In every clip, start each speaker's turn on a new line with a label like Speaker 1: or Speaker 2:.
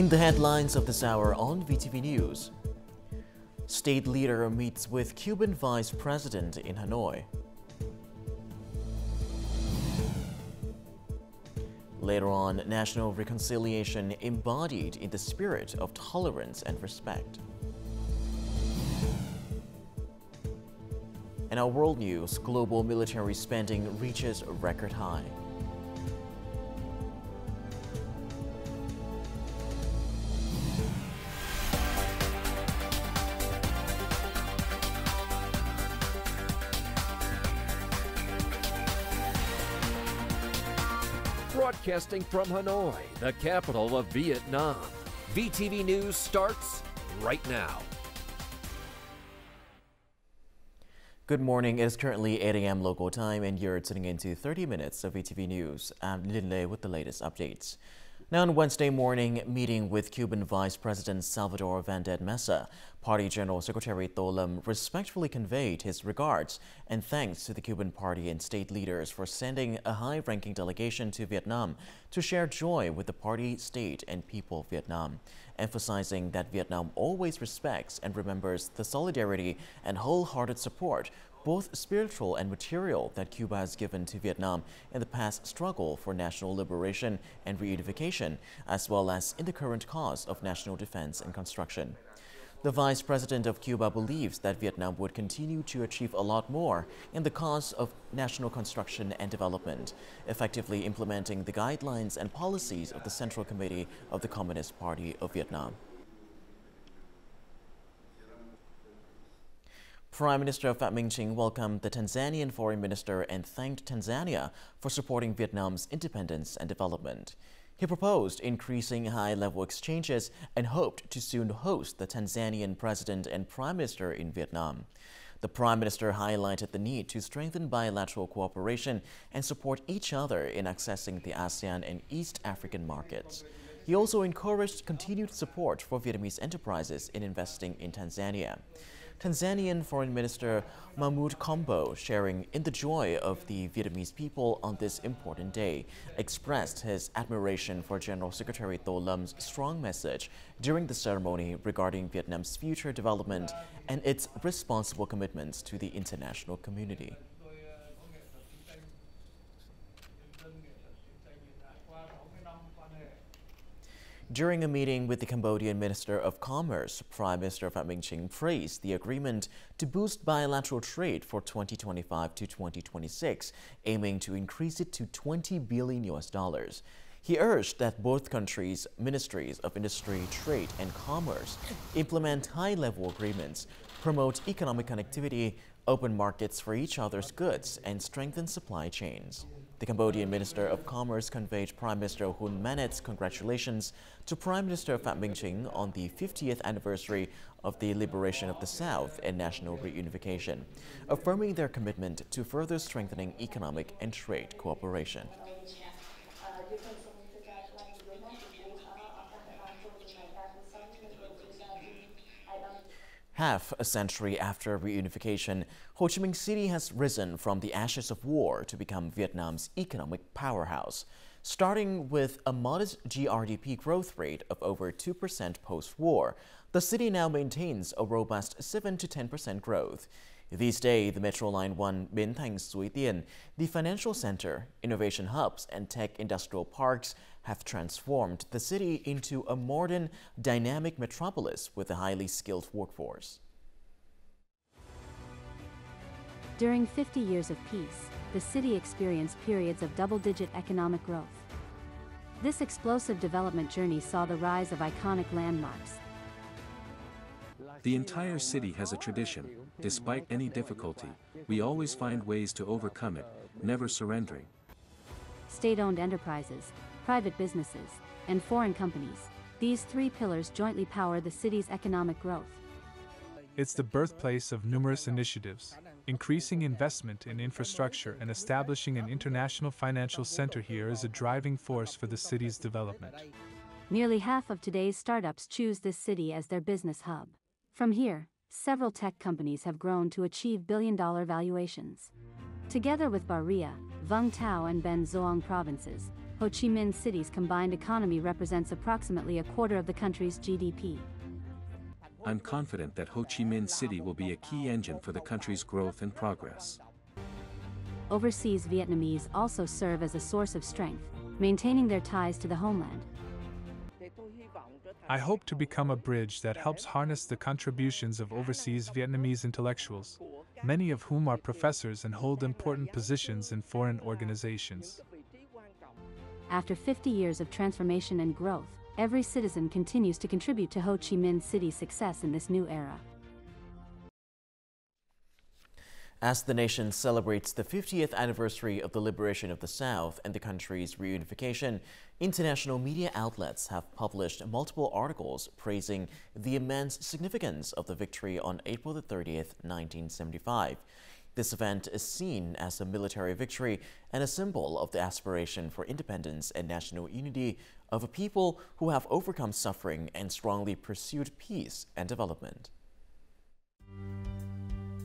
Speaker 1: In the headlines of this hour on VTV News, state leader meets with Cuban vice president in Hanoi. Later on, national reconciliation embodied in the spirit of tolerance and respect. In our world news, global military spending reaches a record high.
Speaker 2: Broadcasting from Hanoi, the capital of Vietnam. VTV News starts right now.
Speaker 1: Good morning. It is currently 8 a.m. local time and you're tuning into 30 minutes of VTV News. I'm Lin Lei with the latest updates. Now on Wednesday morning, meeting with Cuban Vice President Salvador Vandet Mesa, Party General Secretary Telecom respectfully conveyed his regards and thanks to the Cuban party and state leaders for sending a high-ranking delegation to Vietnam to share joy with the party, state, and people of Vietnam, emphasizing that Vietnam always respects and remembers the solidarity and wholehearted support, both spiritual and material, that Cuba has given to Vietnam in the past struggle for national liberation and reunification, as well as in the current cause of national defense and construction. The Vice President of Cuba believes that Vietnam would continue to achieve a lot more in the cause of national construction and development, effectively implementing the guidelines and policies of the Central Committee of the Communist Party of Vietnam. Prime Minister Pham Minh Chinh welcomed the Tanzanian Foreign Minister and thanked Tanzania for supporting Vietnam's independence and development. He proposed increasing high-level exchanges and hoped to soon host the Tanzanian President and Prime Minister in Vietnam. The Prime Minister highlighted the need to strengthen bilateral cooperation and support each other in accessing the ASEAN and East African markets. He also encouraged continued support for Vietnamese enterprises in investing in Tanzania. Tanzanian Foreign Minister Mahmoud Kombo, sharing in the joy of the Vietnamese people on this important day, expressed his admiration for General Secretary Telecom's strong message during the ceremony regarding Vietnam's future development and its responsible commitments to the international community. During a meeting with the Cambodian Minister of Commerce, Prime Minister Pham Minh Chinh praised the agreement to boost bilateral trade for 2025 to 2026, aiming to increase it to $20 billion. He urged that both countries' ministries of industry, trade, and commerce implement high-level agreements, promote economic connectivity, open markets for each other's goods, and strengthen supply chains. The Cambodian Minister of Commerce conveyed Prime Minister Hun Manet's congratulations to Prime Minister Pham Minh Chinh on the 50th anniversary of the liberation of the South and national reunification, affirming their commitment to further strengthening economic and trade cooperation. Half a century after reunification, Ho Chi Minh City has risen from the ashes of war to become Vietnam's economic powerhouse. Starting with a modest GRDP growth rate of over 2% post-war, the city now maintains a robust 7 to 10% growth. These days, the Metro Line 1 Bến Thành Suối Tiên, the financial center, innovation hubs, and tech industrial parks have transformed the city into a modern, dynamic metropolis with a highly skilled workforce.
Speaker 3: During 50 years of peace, the city experienced periods of double-digit economic growth. This explosive development journey saw the rise of iconic landmarks.
Speaker 4: The entire city has a tradition. Despite any difficulty, we always find ways to overcome it, never surrendering.
Speaker 3: State-owned enterprises, private businesses, and foreign companies, these three pillars jointly power the city's economic growth.
Speaker 5: It's the birthplace of numerous initiatives, increasing investment in infrastructure and establishing an international financial center here is a driving force for the city's development.
Speaker 3: Nearly half of today's startups choose this city as their business hub. From here, several tech companies have grown to achieve billion-dollar valuations. Together with Barria, Vung Tau and Ben Xoang provinces, Ho Chi Minh City's combined economy represents approximately a quarter of the country's GDP.
Speaker 4: I'm confident that Ho Chi Minh City will be a key engine for the country's growth and progress.
Speaker 3: Overseas Vietnamese also serve as a source of strength, maintaining their ties to the homeland.
Speaker 5: I hope to become a bridge that helps harness the contributions of overseas Vietnamese intellectuals, many of whom are professors and hold important positions in foreign organizations.
Speaker 3: After 50 years of transformation and growth, every citizen continues to contribute to Ho Chi Minh City's success in this new era.
Speaker 1: As the nation celebrates the 50th anniversary of the liberation of the South and the country's reunification, international media outlets have published multiple articles praising the immense significance of the victory on April 30th, 1975. This event is seen as a military victory and a symbol of the aspiration for independence and national unity of a people who have overcome suffering and strongly pursued peace and development.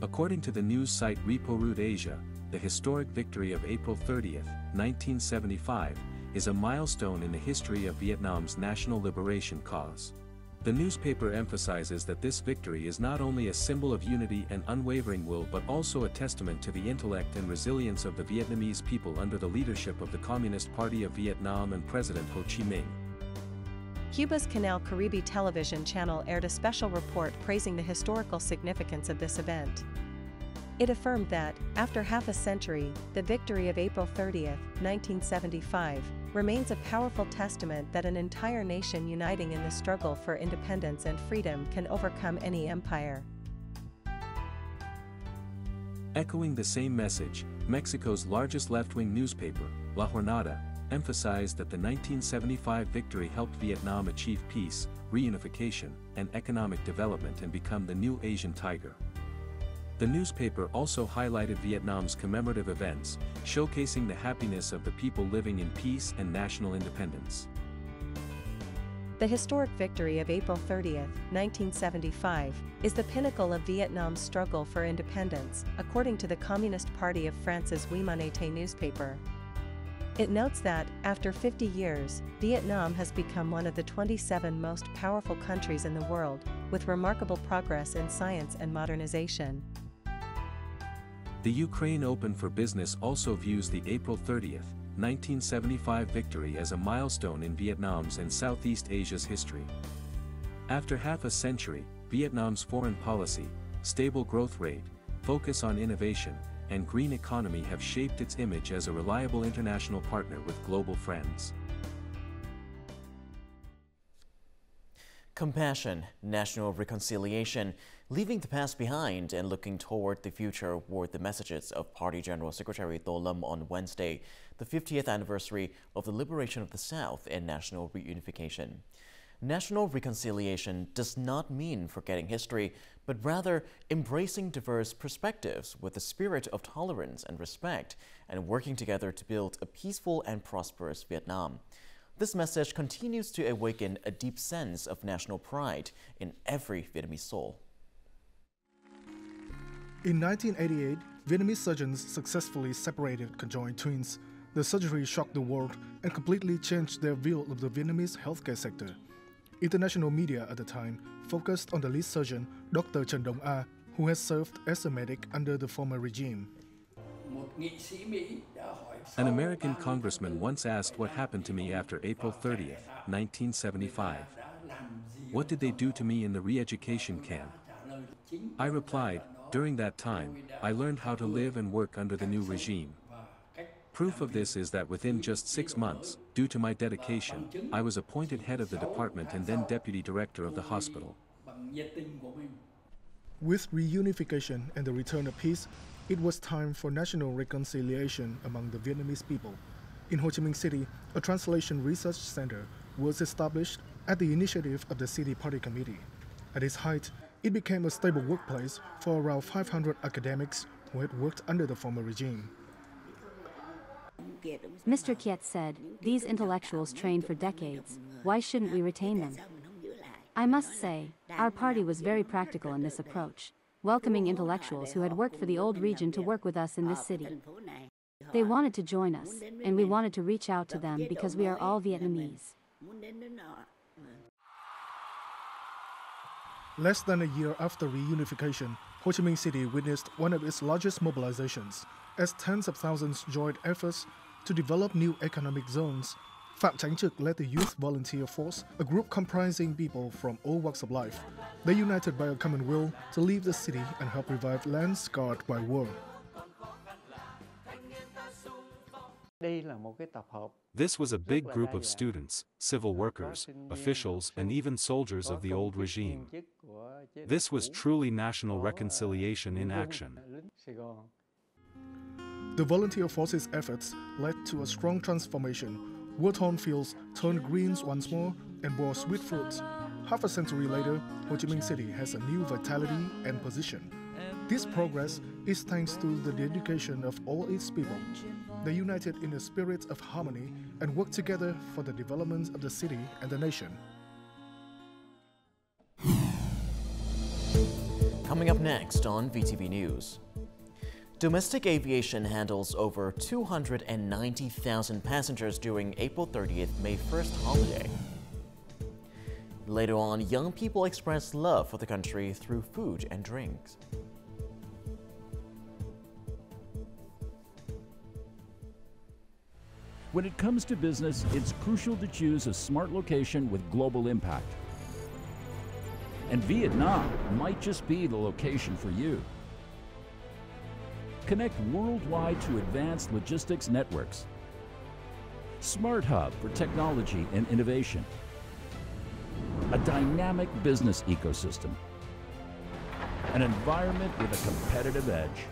Speaker 4: According to the news site Repo Asia, the historic victory of April 30th, 1975, is a milestone in the history of Vietnam's national liberation cause. The newspaper emphasizes that this victory is not only a symbol of unity and unwavering will but also a testament to the intellect and resilience of the Vietnamese people under the leadership of the Communist Party of Vietnam and President Ho Chi Minh.
Speaker 6: Cuba's Canal Caribe television channel aired a special report praising the historical significance of this event. It affirmed that, after half a century, the victory of April 30, 1975, remains a powerful testament that an entire nation uniting in the struggle for independence and freedom can overcome any empire.
Speaker 4: Echoing the same message, Mexico's largest left-wing newspaper, La Jornada, emphasized that the 1975 victory helped Vietnam achieve peace, reunification, and economic development and become the new Asian tiger. The newspaper also highlighted Vietnam's commemorative events, showcasing the happiness of the people living in peace and national independence.
Speaker 6: The historic victory of April 30, 1975, is the pinnacle of Vietnam's struggle for independence, according to the Communist Party of France's Humanité newspaper. It notes that, after 50 years, Vietnam has become one of the 27 most powerful countries in the world, with remarkable progress in science and modernization.
Speaker 4: The Ukraine Open for Business also views the April 30, 1975 victory as a milestone in Vietnam's and Southeast Asia's history. After half a century, Vietnam's foreign policy, stable growth rate, focus on innovation, and green economy have shaped its image as a reliable international partner with global friends.
Speaker 1: Compassion, national reconciliation, leaving the past behind and looking toward the future were the messages of Party General Secretary Tô Lâm on Wednesday, the 50th anniversary of the liberation of the South and national reunification. National reconciliation does not mean forgetting history, but rather embracing diverse perspectives with a spirit of tolerance and respect and working together to build a peaceful and prosperous Vietnam. This message continues to awaken a deep sense of national pride in every Vietnamese soul.
Speaker 7: In 1988, Vietnamese surgeons successfully separated conjoined twins. The surgery shocked the world and completely changed their view of the Vietnamese healthcare sector. International media at the time focused on the lead surgeon, Dr. Trần Đồng A, who has served as a medic under the former regime.
Speaker 4: An American congressman once asked what happened to me after April 30, 1975. What did they do to me in the re-education camp? I replied, during that time, I learned how to live and work under the new regime. Proof of this is that within just 6 months, due to my dedication, I was appointed head of the department and then deputy director of the hospital.
Speaker 7: With reunification and the return of peace, it was time for national reconciliation among the Vietnamese people. In Ho Chi Minh City, a translation research center was established at the initiative of the City Party Committee. At its height, it became a stable workplace for around 500 academics who had worked under the former regime.
Speaker 3: Mr. Kiet said, "These intellectuals trained for decades. Why shouldn't we retain them?" I must say, our party was very practical in this approach, welcoming intellectuals who had worked for the old region to work with us in this city. They wanted to join us, and we wanted to reach out to them because we are all Vietnamese.
Speaker 7: Less than a year after reunification, Ho Chi Minh City witnessed one of its largest mobilizations, as tens of thousands joined efforts to develop new economic zones. Phạm Chánh Trực led the Youth Volunteer Force, a group comprising people from all walks of life. They united by a common will to leave the city and help revive lands scarred by war.
Speaker 4: This was a big group of students, civil workers, officials, and even soldiers of the old regime. This was truly national reconciliation in action.
Speaker 7: The volunteer force's efforts led to a strong transformation. War-torn fields turned greens once more and bore sweet fruits. Half a century later, Ho Chi Minh City has a new vitality and position. This progress is thanks to the dedication of all its people. They united in a spirit of harmony and worked together for the development of the city and the nation.
Speaker 1: Coming up next on VTV News. Domestic aviation handles over 290,000 passengers during April 30th, May 1st holiday. Later on, young people express love for the country through food and drinks.
Speaker 8: When it comes to business, it's crucial to choose a smart location with global impact. And Vietnam might just be the location for you. Connect worldwide to advanced logistics networks. Smart hub for technology and innovation. A dynamic business ecosystem. An environment with a competitive edge.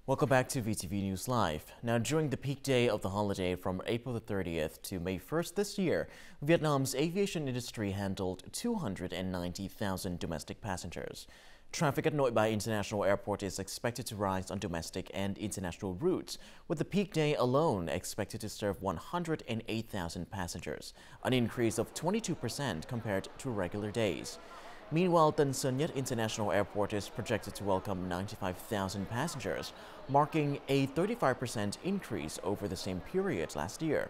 Speaker 1: Welcome back to VTV News Live. Now, during the peak day of the holiday from April the 30th to May 1st this year, Vietnam's aviation industry handled 290,000 domestic passengers. Traffic at Nội Bài International Airport is expected to rise on domestic and international routes, with the peak day alone expected to serve 108,000 passengers, an increase of 22% compared to regular days. Meanwhile, Tân Sơn Nhất International Airport is projected to welcome 95,000 passengers, marking a 35% increase over the same period last year.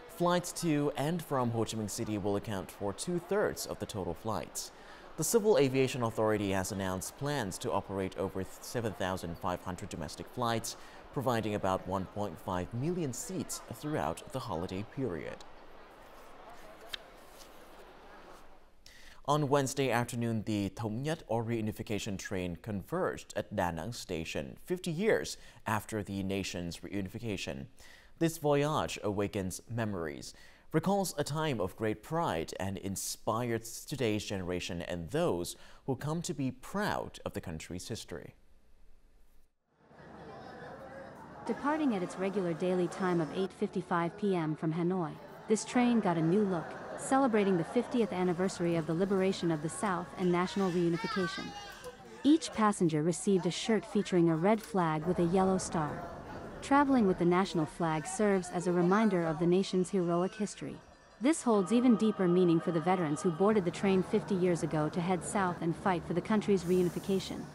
Speaker 1: Flights to and from Ho Chi Minh City will account for 2/3 of the total flights. The Civil Aviation Authority has announced plans to operate over 7,500 domestic flights, providing about 1.5 million seats throughout the holiday period. On Wednesday afternoon, the Thống Nhất or Reunification train converged at Da Nang Station 50 years after the nation's reunification. This voyage awakens memories, recalls a time of great pride, and inspires today's generation and those who come to be proud of the country's history.
Speaker 3: Departing at its regular daily time of 8:55 p.m. from Hanoi, this train got a new look, celebrating the 50th anniversary of the liberation of the South and national reunification. Each passenger received a shirt featuring a red flag with a yellow star. Traveling with the national flag serves as a reminder of the nation's heroic history. This holds even deeper meaning for the veterans who boarded the train 50 years ago to head south and fight for the country's reunification.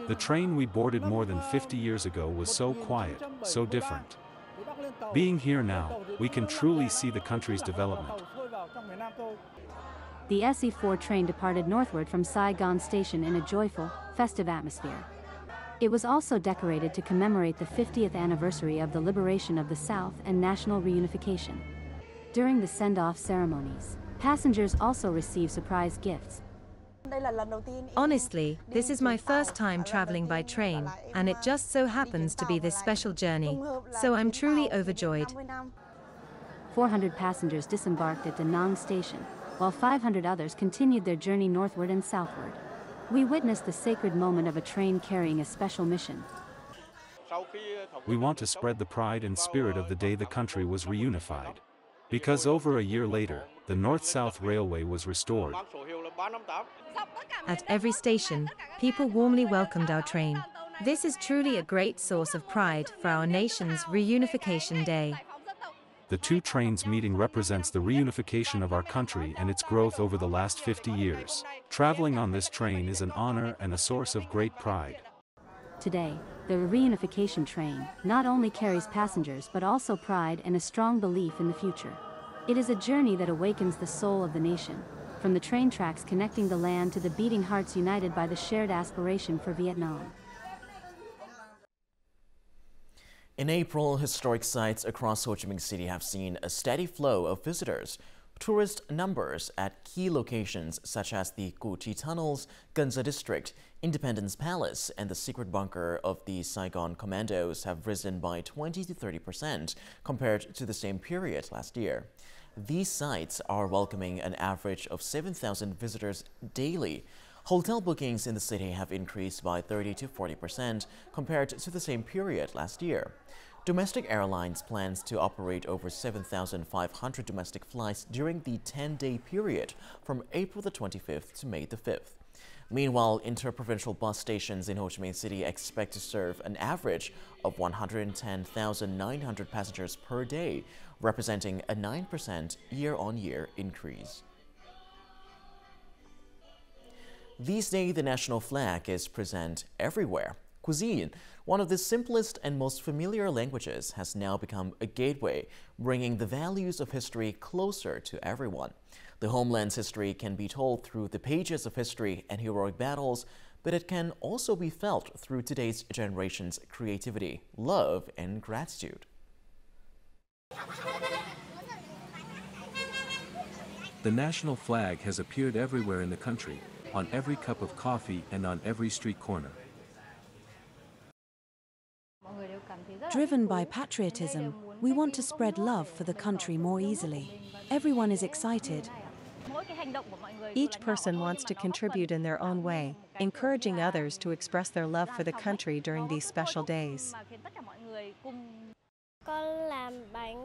Speaker 4: The train we boarded more than 50 years ago was so quiet, so different. Being here now, we can truly see the country's development.
Speaker 3: The SE4 train departed northward from Saigon Station in a joyful, festive atmosphere. It was also decorated to commemorate the 50th anniversary of the liberation of the South and national reunification. During the send-off ceremonies, passengers also received surprise gifts.
Speaker 6: Honestly, this is my first time traveling by train, and it just so happens to be this special journey, so I'm truly overjoyed.
Speaker 3: 400 passengers disembarked at Da Nang Station, while 500 others continued their journey northward and southward. We witnessed the sacred moment of a train carrying a special mission.
Speaker 4: We want to spread the pride and spirit of the day the country was reunified. Because over a year later, the North-South Railway was restored.
Speaker 6: At every station, people warmly welcomed our train. This is truly a great source of pride for our nation's reunification day.
Speaker 4: the two trains meeting represents the reunification of our country and its growth over the last 50 years. Traveling on this train is an honor and a source of great pride.
Speaker 3: Today, the Reunification train not only carries passengers but also pride and a strong belief in the future. It is a journey that awakens the soul of the nation, from the train tracks connecting the land to the beating hearts united by the shared aspiration for Vietnam.
Speaker 1: In April, historic sites across Ho Chi Minh City have seen a steady flow of visitors. Tourist numbers at key locations such as the Cu Chi Tunnels, Ganza District, Independence Palace, and the secret bunker of the Saigon Commandos have risen by 20 to 30% compared to the same period last year. These sites are welcoming an average of 7,000 visitors daily. Hotel bookings in the city have increased by 30 to 40% compared to the same period last year. Domestic airlines plans to operate over 7,500 domestic flights during the 10-day period from April the 25th to May the 5th. Meanwhile, interprovincial bus stations in Ho Chi Minh City expect to serve an average of 110,900 passengers per day, representing a 9% year-on-year increase. These days, the national flag is present everywhere. Cuisine, one of the simplest and most familiar languages, has now become a gateway, bringing the values of history closer to everyone. The homeland's history can be told through the pages of history and heroic battles, but it can also be felt through today's generation's creativity, love, and gratitude.
Speaker 4: The national flag has appeared everywhere in the country, on every cup of coffee and on every street corner.
Speaker 9: Driven by patriotism, we want to spread love for the country more easily. Everyone is excited.
Speaker 6: Each person wants to contribute in their own way, encouraging others to express their love for the country during these special days.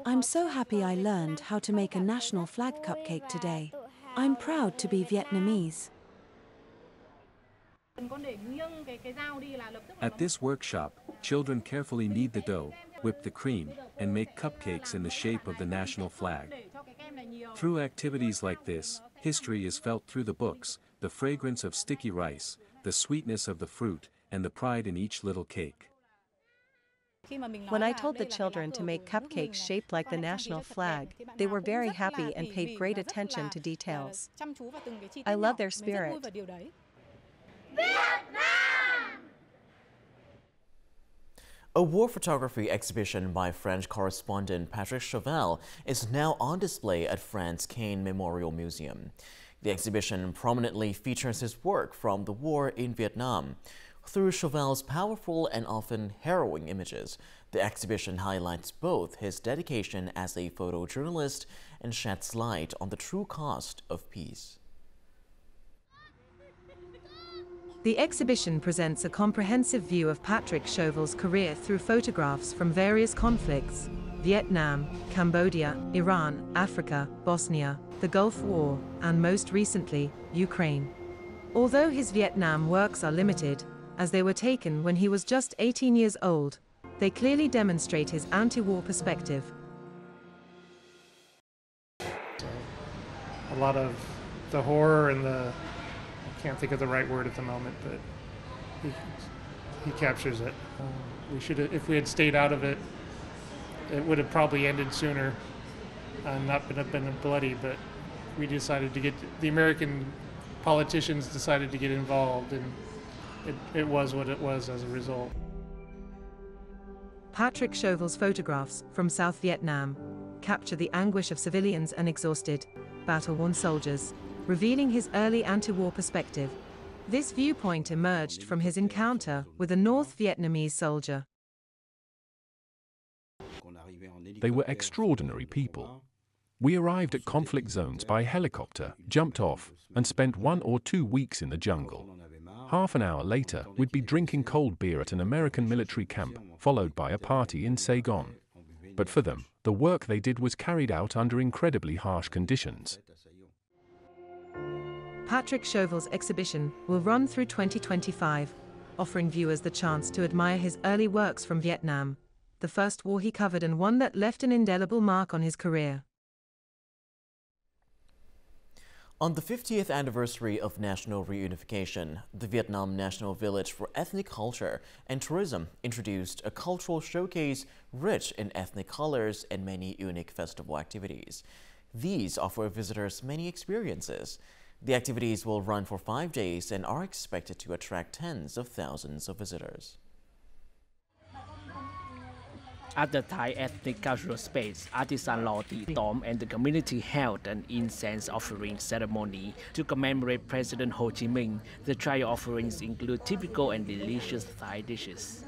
Speaker 9: I'm so happy I learned how to make a national flag cupcake today. I'm proud to be Vietnamese.
Speaker 4: At this workshop, children carefully knead the dough, whip the cream, and make cupcakes in the shape of the national flag. Through activities like this, history is felt through the books, the fragrance of sticky rice, the sweetness of the fruit, and the pride in each little cake.
Speaker 6: When I told the children to make cupcakes shaped like the national flag, they were very happy and paid great attention to details. I love their spirit.
Speaker 1: A war photography exhibition by French correspondent Patrick Chauvel is now on display at France Caine Memorial Museum. The exhibition prominently features his work from the war in Vietnam. Through Chauvel's powerful and often harrowing images, the exhibition highlights both his dedication as a photojournalist and sheds light on the true cost of peace.
Speaker 6: The exhibition presents a comprehensive view of Patrick Chauvel's career through photographs from various conflicts: Vietnam, Cambodia, Iran, Africa, Bosnia, the Gulf War, and most recently, Ukraine. Although his Vietnam works are limited, as they were taken when he was just 18 years old, they clearly demonstrate his anti-war perspective.
Speaker 10: A lot of the horror and I can't think of the right word at the moment, but he captures it. If we had stayed out of it, it would have probably ended sooner and not been bloody, but we decided to the American politicians decided to get involved, and it was what it was as a result.
Speaker 6: Patrick Chauvel's photographs from South Vietnam capture the anguish of civilians and exhausted, battle-worn soldiers, revealing his early anti-war perspective. This viewpoint emerged from his encounter with a North Vietnamese soldier.
Speaker 11: They were extraordinary people. We arrived at conflict zones by helicopter, jumped off, and spent 1 or 2 weeks in the jungle. Half an hour later, we'd be drinking cold beer at an American military camp, followed by a party in Saigon. But for them, the work they did was carried out under incredibly harsh conditions.
Speaker 6: Patrick Chauvel's exhibition will run through 2025, offering viewers the chance to admire his early works from Vietnam,
Speaker 12: the first war he covered and one that left an indelible mark on his career.
Speaker 1: On the 50th anniversary of national reunification, the Vietnam National Village for Ethnic Culture and Tourism introduced a cultural showcase rich in ethnic colors and many unique festival activities. These offer visitors many experiences. The activities will run for 5 days and are expected to attract tens of thousands of visitors.
Speaker 13: At the Thai Ethnic Cultural Space, artisan Lottie Tom and the community held an incense offering ceremony to commemorate President Ho Chi Minh. The trial offerings include typical and delicious Thai dishes.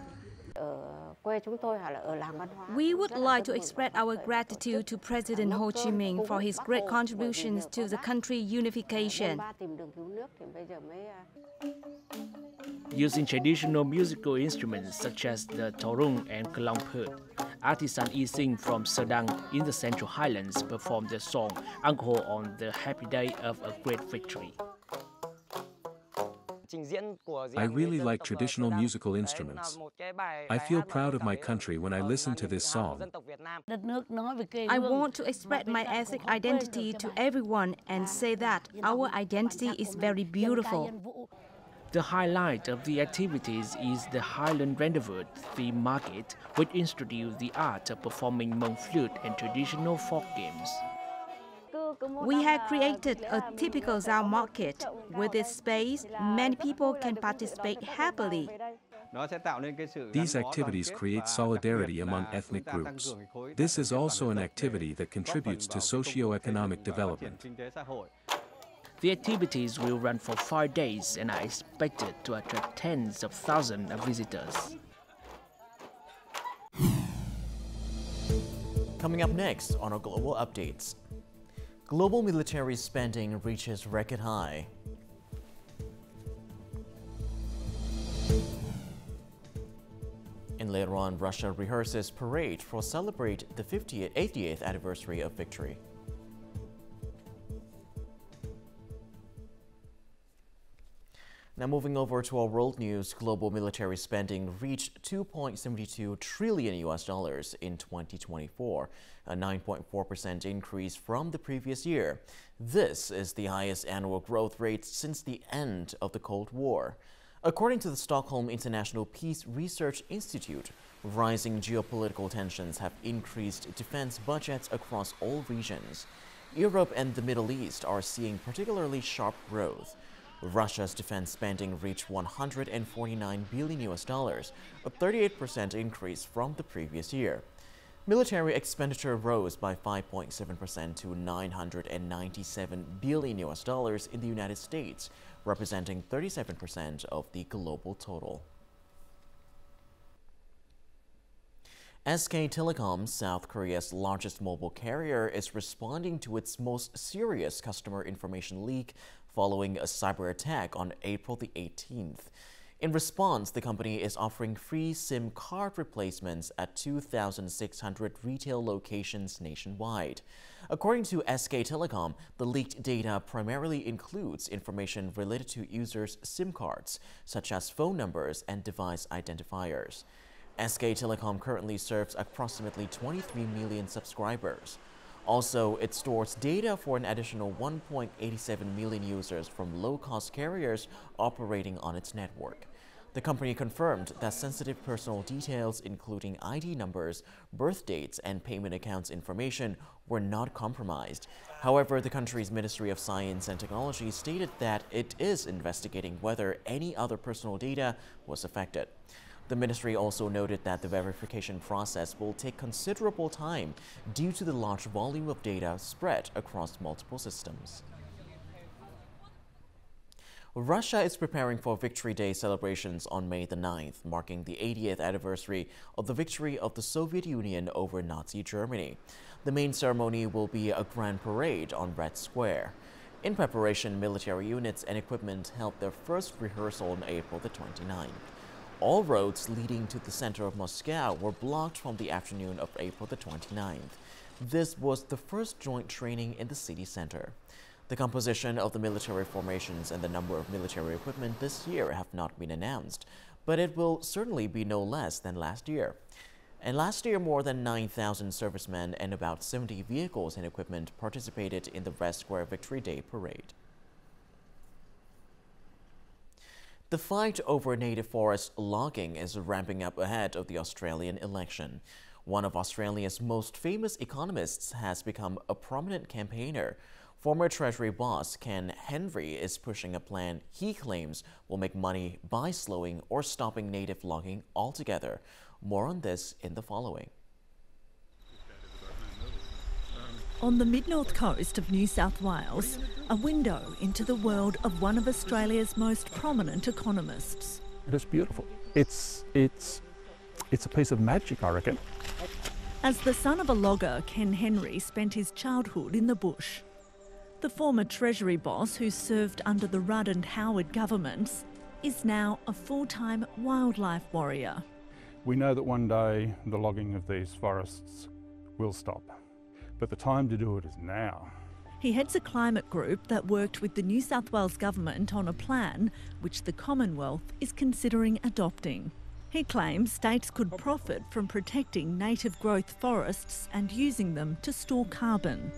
Speaker 14: We would like to express our gratitude to President Ho Chi Minh for his great contributions to the country unification.
Speaker 13: Using traditional musical instruments such as the torung and kalamput, artisan Ising from Sedang in the Central Highlands performed the song Angho on the happy day of a great victory.
Speaker 4: I really like traditional musical instruments. I feel proud of my country when I listen to this song.
Speaker 14: I want to express my ethnic identity to everyone and say that our identity is very beautiful.
Speaker 13: The highlight of the activities is the Highland Rendezvous theme market, which introduced the art of performing Hmong flute and traditional folk games.
Speaker 14: We have created a typical Zao market. With this space, many people can participate happily.
Speaker 4: These activities create solidarity among ethnic groups. This is also an activity that contributes to socio-economic development.
Speaker 13: The activities will run for 5 days and are expected to attract tens of thousands of visitors.
Speaker 1: Coming up next on our global updates. Global military spending reaches record high. And later on, Russia rehearses parade for celebrate the 80th anniversary of victory. Now moving over to our world news, global military spending reached $2.72 trillion in 2024, a 9.4% increase from the previous year. This is the highest annual growth rate since the end of the Cold War. According to the Stockholm International Peace Research Institute, rising geopolitical tensions have increased defense budgets across all regions. Europe and the Middle East are seeing particularly sharp growth. Russia's defense spending reached $149 billion, a 38% increase from the previous year. Military expenditure rose by 5.7% to $997 billion in the United States, representing 37% of the global total. SK Telecom, South Korea's largest mobile carrier, is responding to its most serious customer information leak following a cyber attack on April the 18th. In response, the company is offering free SIM card replacements at 2,600 retail locations nationwide. According to SK Telecom, the leaked data primarily includes information related to users' SIM cards, such as phone numbers and device identifiers. SK Telecom currently serves approximately 23 million subscribers. Also, it stores data for an additional 1.87 million users from low-cost carriers operating on its network. The company confirmed that sensitive personal details, including ID numbers, birth dates, and payment accounts information, were not compromised. However, the country's Ministry of Science and Technology stated that it is investigating whether any other personal data was affected. The ministry also noted that the verification process will take considerable time due to the large volume of data spread across multiple systems. Russia is preparing for Victory Day celebrations on May the 9th, marking the 80th anniversary of the victory of the Soviet Union over Nazi Germany. The main ceremony will be a grand parade on Red Square. In preparation, military units and equipment held their first rehearsal on April the 29th. All roads leading to the center of Moscow were blocked from the afternoon of April the 29th. This was the first joint training in the city center. The composition of the military formations and the number of military equipment this year have not been announced, but it will certainly be no less than last year. And last year, more than 9,000 servicemen and about 70 vehicles and equipment participated in the Red Square Victory Day parade. The fight over native forest logging is ramping up ahead of the Australian election. One of Australia's most famous economists has become a prominent campaigner. Former Treasury boss Ken Henry is pushing a plan he claims will make money by slowing or stopping native logging altogether. More on this in the following.
Speaker 15: On the mid-north coast of New South Wales, a window into the world of one of Australia's most prominent economists.
Speaker 16: It is beautiful. It's a piece of magic, I reckon.
Speaker 15: As the son of a logger, Ken Henry spent his childhood in the bush. The former Treasury boss, who served under the Rudd and Howard governments, is now a full-time wildlife warrior.
Speaker 16: We know that one day the logging of these forests will stop, but the time to do it is now.
Speaker 15: He heads a climate group that worked with the New South Wales government on a plan which the Commonwealth is considering adopting. He claims states could profit from protecting native growth forests and using them to store carbon.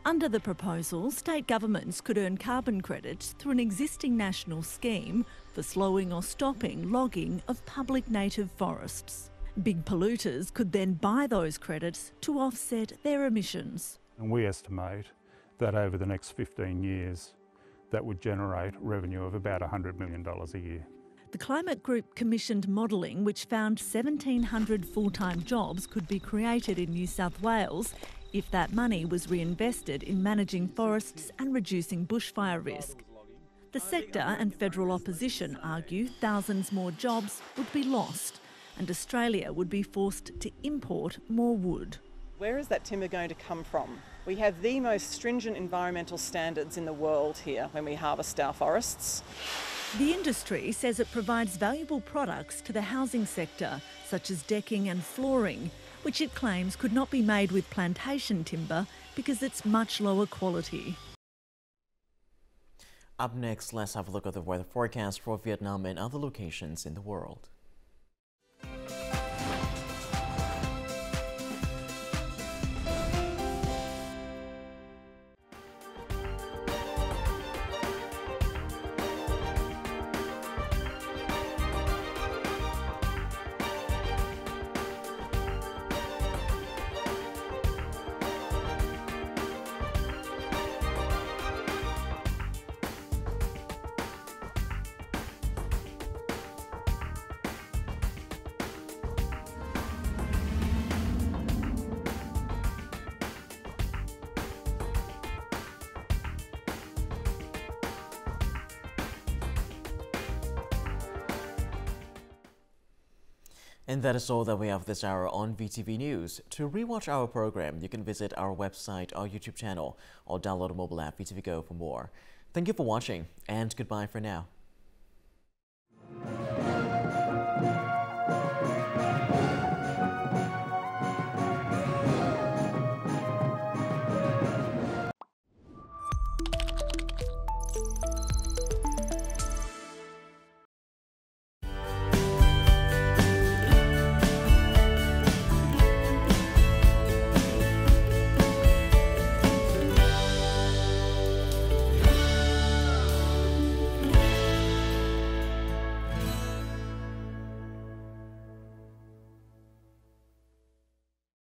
Speaker 15: Under the proposal, state governments could earn carbon credits through an existing national scheme for slowing or stopping logging of public native forests. Big polluters could then buy those credits to offset their emissions.
Speaker 16: And we estimate that over the next 15 years, that would generate revenue of about $100 million a year.
Speaker 15: The climate group commissioned modelling which found 1,700 full-time jobs could be created in New South Wales if that money was reinvested in managing forests and reducing bushfire risk. The sector and federal opposition argue thousands more jobs would be lost and Australia would be forced to import more wood.
Speaker 17: Where is that timber going to come from? We have the most stringent environmental standards in the world here when we harvest our forests.
Speaker 15: The industry says it provides valuable products to the housing sector, such as decking and flooring, which it claims could not be made with plantation timber because it's much lower quality.
Speaker 1: Up next, let's have a look at the weather forecast for Vietnam and other locations in the world. And that is all that we have this hour on VTV News. To rewatch our program, you can visit our website, our YouTube channel, or download the mobile app VTVgo for more. Thank you for watching, and goodbye for now.